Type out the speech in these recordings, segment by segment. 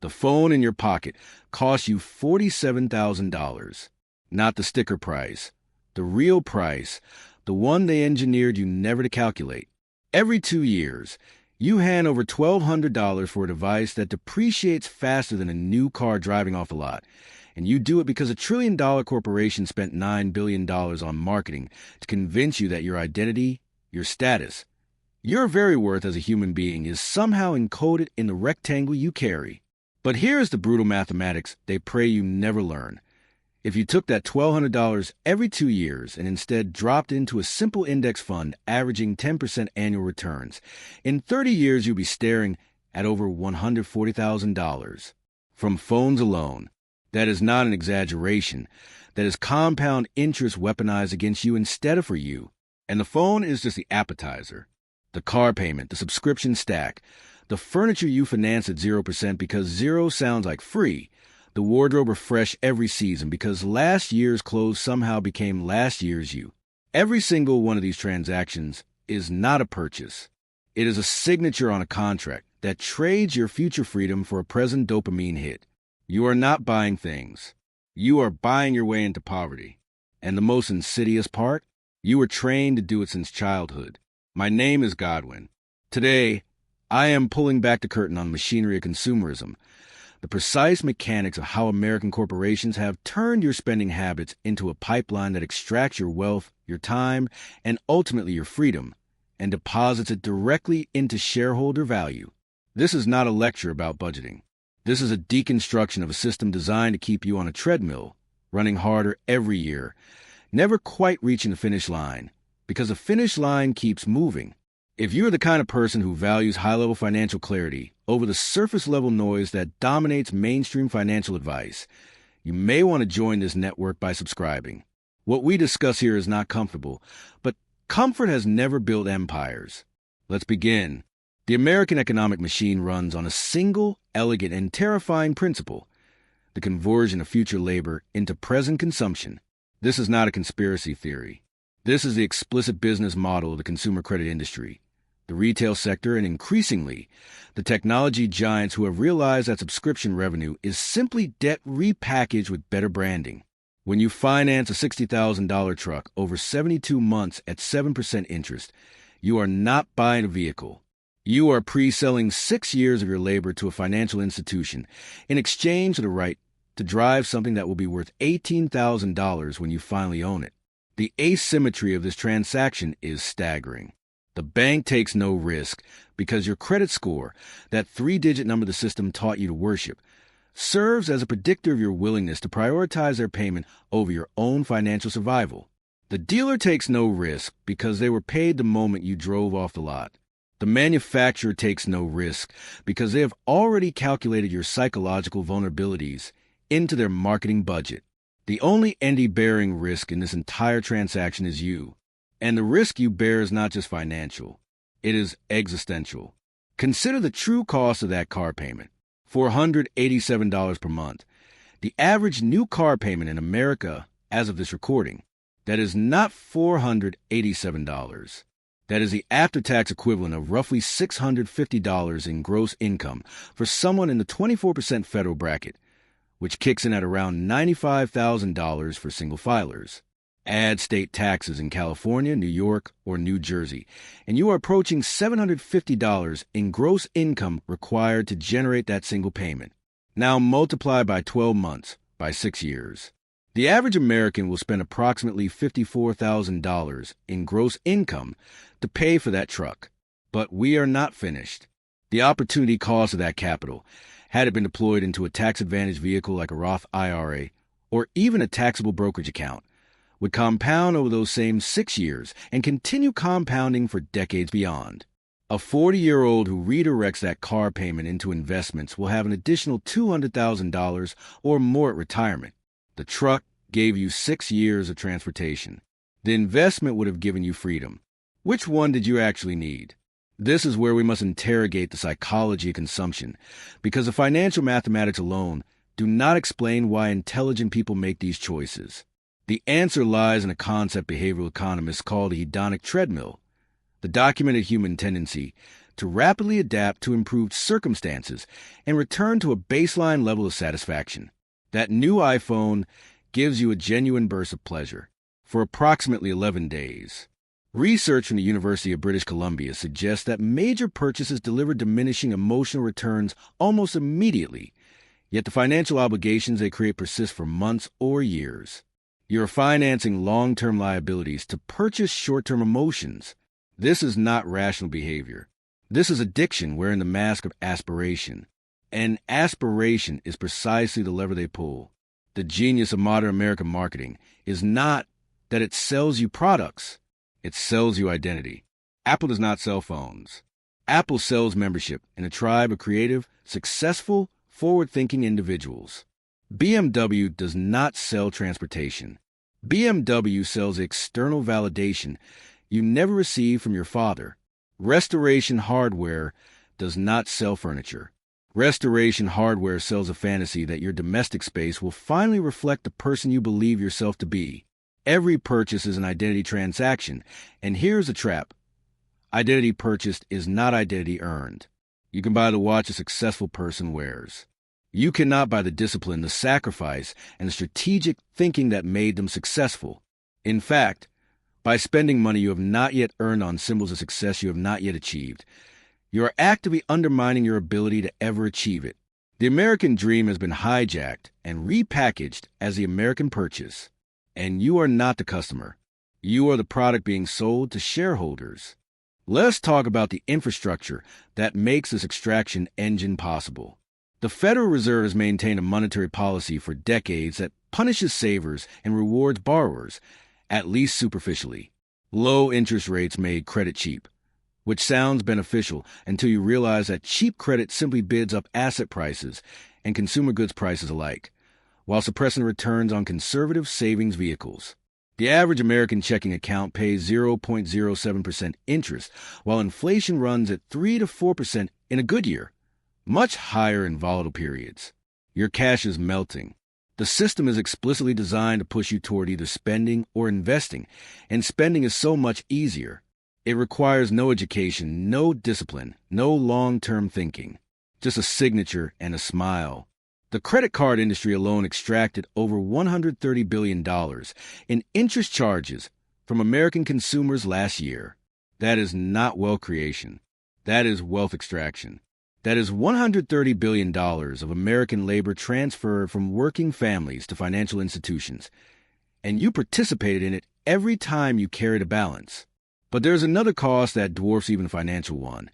The phone in your pocket costs you $47,000. Not the sticker price, the real price, the one they engineered you never to calculate. Every 2 years, you hand over $1,200 for a device that depreciates faster than a new car driving off the lot. And you do it because a trillion-dollar corporation spent $9 billion on marketing to convince you that your identity, your status, your very worth as a human being is somehow encoded in the rectangle you carry. But here's the brutal mathematics they pray you never learn. If you took that $1,200 every 2 years and instead dropped into a simple index fund averaging 10% annual returns, in 30 years you'd be staring at over $140,000. From phones alone. That is not an exaggeration. That is compound interest weaponized against you instead of for you. And the phone is just the appetizer. The car payment, the subscription stack, the furniture you finance at 0% because zero sounds like free, the wardrobe refresh every season because last year's clothes somehow became last year's you. Every single one of these transactions is not a purchase. It is a signature on a contract that trades your future freedom for a present dopamine hit. You are not buying things. You are buying your way into poverty. And the most insidious part? You were trained to do it since childhood. My name is Godwin. Today, I am pulling back the curtain on the machinery of consumerism, the precise mechanics of how American corporations have turned your spending habits into a pipeline that extracts your wealth, your time, and ultimately your freedom, and deposits it directly into shareholder value. This is not a lecture about budgeting. This is a deconstruction of a system designed to keep you on a treadmill, running harder every year, never quite reaching the finish line, because the finish line keeps moving. If you're the kind of person who values high-level financial clarity over the surface-level noise that dominates mainstream financial advice, you may want to join this network by subscribing. What we discuss here is not comfortable, but comfort has never built empires. Let's begin. The American economic machine runs on a single, elegant, and terrifying principle: the conversion of future labor into present consumption. This is not a conspiracy theory. This is the explicit business model of the consumer credit industry, the retail sector, and increasingly, the technology giants who have realized that subscription revenue is simply debt repackaged with better branding. When you finance a $60,000 truck over 72 months at 7% interest, you are not buying a vehicle. You are pre-selling 6 years of your labor to a financial institution in exchange for the right to drive something that will be worth $18,000 when you finally own it. The asymmetry of this transaction is staggering. The bank takes no risk because your credit score, that 3-digit number the system taught you to worship, serves as a predictor of your willingness to prioritize their payment over your own financial survival. The dealer takes no risk because they were paid the moment you drove off the lot. The manufacturer takes no risk because they have already calculated your psychological vulnerabilities into their marketing budget. The only entity-bearing risk in this entire transaction is you. And the risk you bear is not just financial. It is existential. Consider the true cost of that car payment. $487 per month. The average new car payment in America, as of this recording, that is not $487. That is the after-tax equivalent of roughly $650 in gross income for someone in the 24% federal bracket, which kicks in at around $95,000 for single filers. Add state taxes in California, New York, or New Jersey, and you are approaching $750 in gross income required to generate that single payment. Now multiply by 12 months, by 6 years. The average American will spend approximately $54,000 in gross income to pay for that truck. But we are not finished. The opportunity cost of that capital, had it been deployed into a tax-advantaged vehicle like a Roth IRA or even a taxable brokerage account, would compound over those same 6 years and continue compounding for decades beyond. A 40-year-old who redirects that car payment into investments will have an additional $200,000 or more at retirement. The truck gave you 6 years of transportation. The investment would have given you freedom. Which one did you actually need? This is where we must interrogate the psychology of consumption, because the financial mathematics alone do not explain why intelligent people make these choices. The answer lies in a concept behavioral economists call the hedonic treadmill, the documented human tendency to rapidly adapt to improved circumstances and return to a baseline level of satisfaction. That new iPhone gives you a genuine burst of pleasure for approximately 11 days. Research from the University of British Columbia suggests that major purchases deliver diminishing emotional returns almost immediately, yet the financial obligations they create persist for months or years. You're financing long-term liabilities to purchase short-term emotions. This is not rational behavior. This is addiction wearing the mask of aspiration. And aspiration is precisely the lever they pull. The genius of modern American marketing is not that it sells you products. It sells you identity. Apple does not sell phones. Apple sells membership in a tribe of creative, successful, forward-thinking individuals. BMW does not sell transportation. BMW sells external validation you never received from your father. Restoration Hardware does not sell furniture. Restoration Hardware sells a fantasy that your domestic space will finally reflect the person you believe yourself to be. Every purchase is an identity transaction, and here's the trap. Identity purchased is not identity earned. You can buy the watch a successful person wears. You cannot buy the discipline, the sacrifice, and the strategic thinking that made them successful. In fact, by spending money you have not yet earned on symbols of success you have not yet achieved, you are actively undermining your ability to ever achieve it. The American dream has been hijacked and repackaged as the American purchase. And you are not the customer. You are the product being sold to shareholders. Let's talk about the infrastructure that makes this extraction engine possible. The Federal Reserve has maintained a monetary policy for decades that punishes savers and rewards borrowers, at least superficially. Low interest rates made credit cheap, which sounds beneficial until you realize that cheap credit simply bids up asset prices and consumer goods prices alike, while suppressing returns on conservative savings vehicles. The average American checking account pays 0.07% interest, while inflation runs at 3 to 4% in a good year, much higher in volatile periods. Your cash is melting. The system is explicitly designed to push you toward either spending or investing, and spending is so much easier. It requires no education, no discipline, no long-term thinking, just a signature and a smile. The credit card industry alone extracted over $130 billion in interest charges from American consumers last year. That is not wealth creation. That is wealth extraction. That is $130 billion of American labor transferred from working families to financial institutions. And you participated in it every time you carried a balance. But there's another cost that dwarfs even the financial one,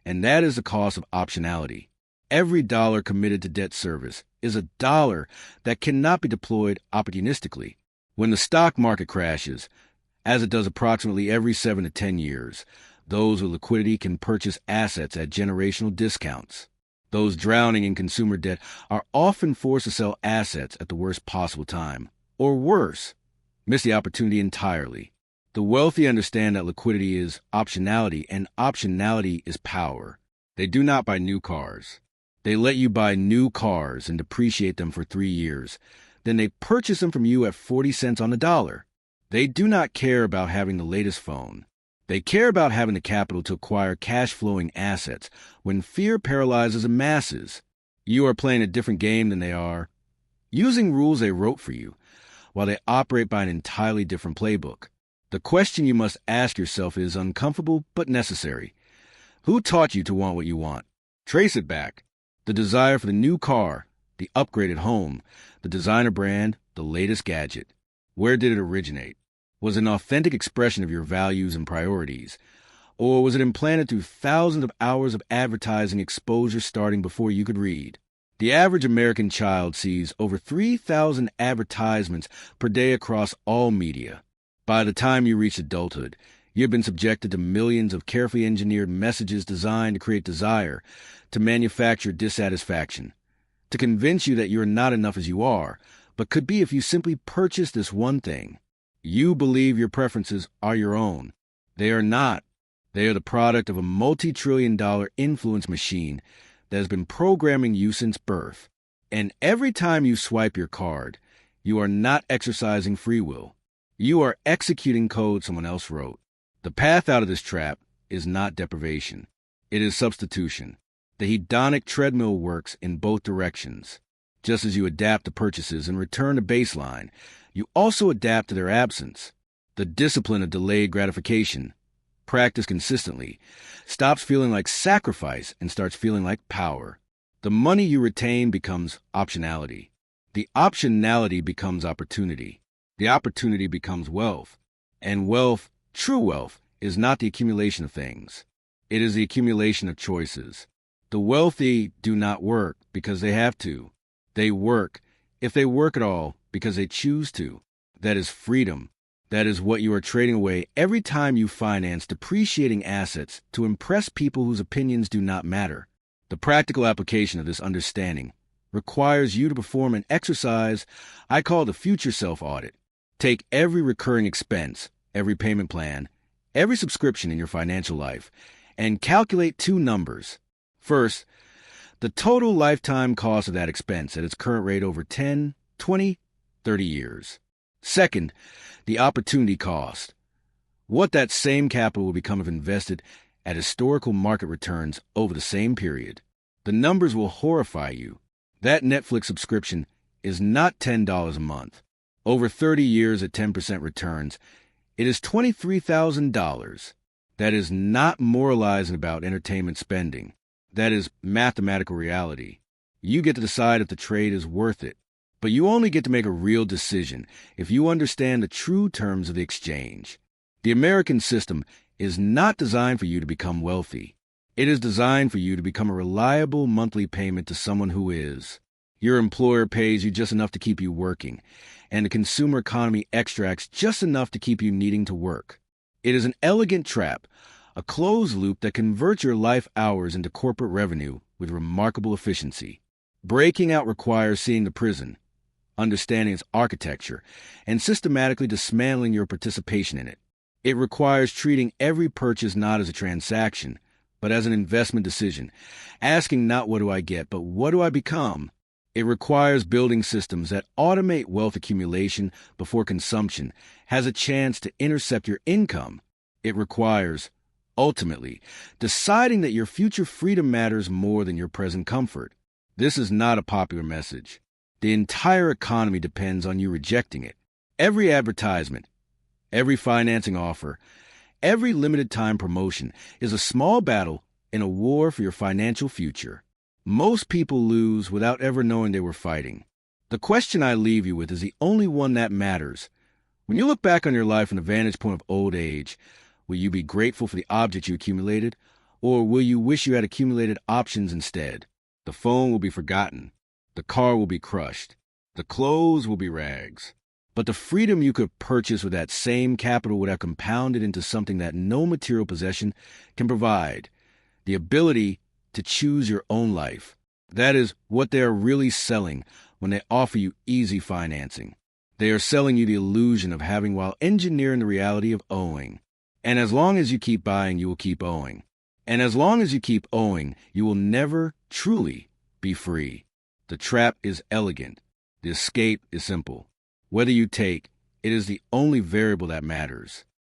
and that is the cost of optionality. Every dollar committed to debt service is a dollar that cannot be deployed opportunistically. When the stock market crashes, as it does approximately every 7 to 10 years, those with liquidity can purchase assets at generational discounts. Those drowning in consumer debt are often forced to sell assets at the worst possible time, or worse, miss the opportunity entirely. The wealthy understand that liquidity is optionality, and optionality is power. They do not buy new cars. They let you buy new cars and depreciate them for 3 years. Then they purchase them from you at 40 cents on the dollar. They do not care about having the latest phone. They care about having the capital to acquire cash-flowing assets when fear paralyzes the masses. You are playing a different game than they are, using rules they wrote for you, while they operate by an entirely different playbook. The question you must ask yourself is uncomfortable but necessary. Who taught you to want what you want? Trace it back. The desire for the new car, the upgraded home, the designer brand, the latest gadget. Where did it originate? Was it an authentic expression of your values and priorities? Or was it implanted through thousands of hours of advertising exposure starting before you could read? The average American child sees over 3,000 advertisements per day across all media. By the time you reach adulthood, you've been subjected to millions of carefully engineered messages designed to create desire, to manufacture dissatisfaction, to convince you that you're not enough as you are, but could be if you simply purchase this one thing. You believe your preferences are your own. They are not. They are the product of a multi-trillion-dollar influence machine that has been programming you since birth. And every time you swipe your card, you are not exercising free will. You are executing code someone else wrote. The path out of this trap is not deprivation. It is substitution. The hedonic treadmill works in both directions. Just as you adapt to purchases and return to baseline, you also adapt to their absence. The discipline of delayed gratification, practiced consistently, stops feeling like sacrifice and starts feeling like power. The money you retain becomes optionality. The optionality becomes opportunity. The opportunity becomes wealth. And wealth, true wealth, is not the accumulation of things. It is the accumulation of choices. The wealthy do not work because they have to. They work, if they work at all, because they choose to. That is freedom. That is what you are trading away every time you finance depreciating assets to impress people whose opinions do not matter. The practical application of this understanding requires you to perform an exercise I call the future self audit. Take every recurring expense, every payment plan, every subscription in your financial life, and calculate two numbers. First, the total lifetime cost of that expense at its current rate over 10, 20, 30 years. Second, the opportunity cost. What that same capital will become if invested at historical market returns over the same period. The numbers will horrify you. That Netflix subscription is not $10 a month. Over 30 years at 10% returns, it is $23,000. That is not moralizing about entertainment spending. That is mathematical reality. You get to decide if the trade is worth it. But you only get to make a real decision if you understand the true terms of the exchange. The American system is not designed for you to become wealthy. It is designed for you to become a reliable monthly payment to someone who is. Your employer pays you just enough to keep you working, and the consumer economy extracts just enough to keep you needing to work. It is an elegant trap, a closed loop that converts your life hours into corporate revenue with remarkable efficiency. Breaking out requires seeing the prison, understanding its architecture, and systematically dismantling your participation in it. It requires treating every purchase not as a transaction, but as an investment decision, asking not what do I get, but what do I become? It requires building systems that automate wealth accumulation before consumption has a chance to intercept your income. It requires, ultimately, deciding that your future freedom matters more than your present comfort. This is not a popular message. The entire economy depends on you rejecting it. Every advertisement, every financing offer, every limited time promotion is a small battle in a war for your financial future. Most people lose without ever knowing they were fighting. The question I leave you with is the only one that matters. When you look back on your life from the vantage point of old age, will you be grateful for the object you accumulated, or will you wish you had accumulated options instead? The phone will be forgotten. The car will be crushed. The clothes will be rags. But the freedom you could purchase with that same capital would have compounded into something that no material possession can provide. The ability to choose your own life. That is what they are really selling when they offer you easy financing. They are selling you the illusion of having while engineering the reality of owing. And as long as you keep buying, you will keep owing. And as long as you keep owing, you will never truly be free. The trap is elegant. The escape is simple. Whether you take, it is the only variable that matters.